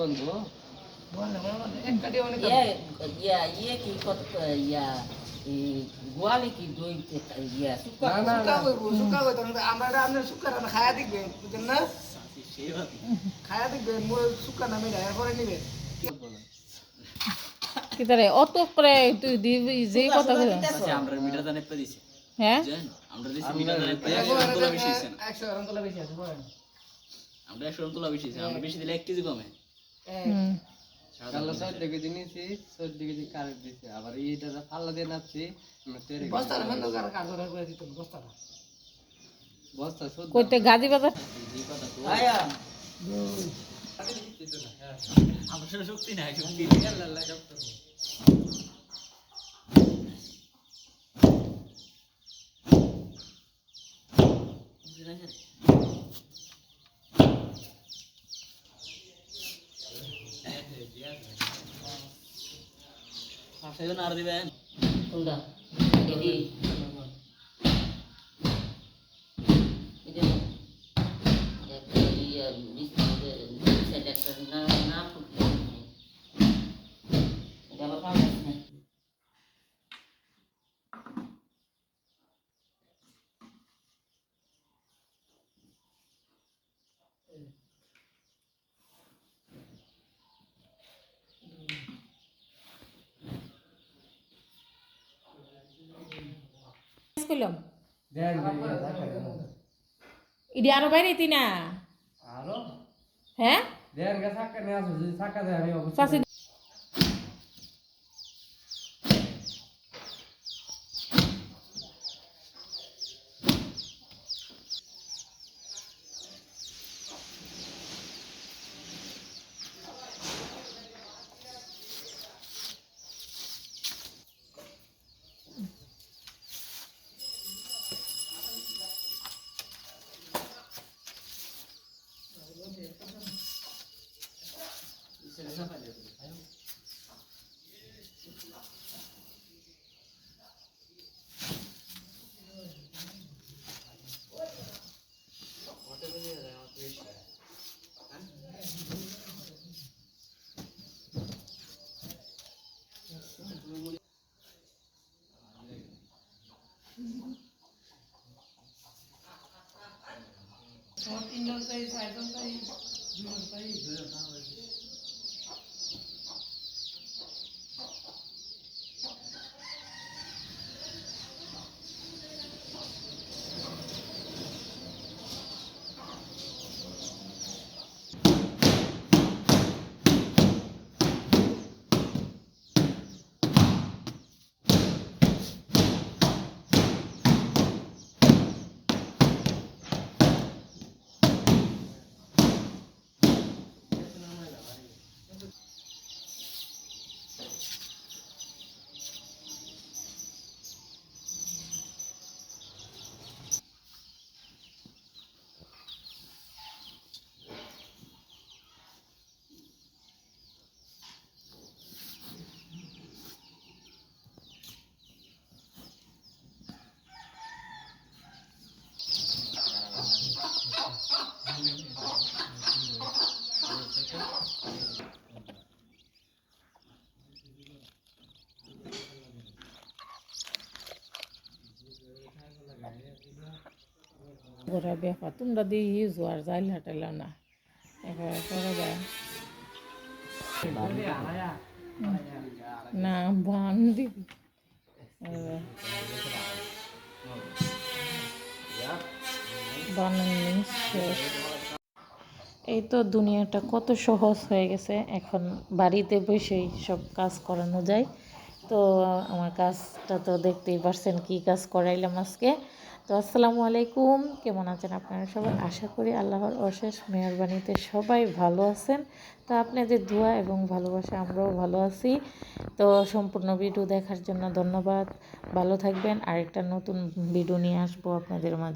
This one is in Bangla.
বন্ধু গোয়ালে কি দই খায়া দেখবেন বুঝলেন না খায়া দেখবেন শুকা নামে এরপরে নিবেন কি তারে অত করে তুই দিবি যে কথা আমরা মিটার দানে পে দিছি হ্যাঁ আমরা দিছি মিটার দানে পে 100 তোলা বেশি আছে 100 গ্রাম তোলা বেশি আছে বলেন আমরা 100 তোলা বেশি আছে আমরা বেশি দিলে 1 কেজি কমে কাল 14 কেজি নিছি 14 কেজি কারেন্ট দিছে আবার এইটা পাল্লা দিয়ে নাচ্ছি বস্তার বন্ধ করে কাগজ করে দিত বস্তাটা বস্তা শুদ্ধ কইতে গাজী বাজার আয়া আমার শক্তি নাই শক্তি আল্লাহ জব্দ সেজন আর দিবেন কোনটা এডি এটা একটা ইয়া মিস্টার সেলেক্টর না ফুটে এটা আবার পাওয়া যাচ্ছে না কইলাম দেন ইডি আরো বাইরে তুই না আরো হ্যাঁ দেন গা সাকা নিয়ে আসো যদি সাকা দেয় আমি অবশ্যই চাচি তিনজন চাই চারজন চাই দুজন চাই গোটা ব্যাপার তোমরা দিয়ে ইউজ আর যাইল হাটাইল না এবার করা যায় না বান দিবি বানান শেষ এই তো দুনিয়াটা কত সহজ হয়ে গেছে এখন বাড়িতে বসেই সব কাজ করানো যায় তো আমার কাজটা তো দেখতেই পারছেন কি কাজ করাইলাম আজকে তো আসসালামু আলাইকুম কেমন আছেন আপনারা সবাই আশা করি আল্লাহর অশেষ মেহেরবানিতে সবাই ভালো আছেন তো আপনাদের দোয়া এবং ভালোবাসা আমরাও ভালো আছি তো সম্পূর্ণ ভিডিও দেখার জন্য ধন্যবাদ ভালো থাকবেন আরেকটা নতুন ভিডিও নিয়ে আসবো আপনাদের মাঝে।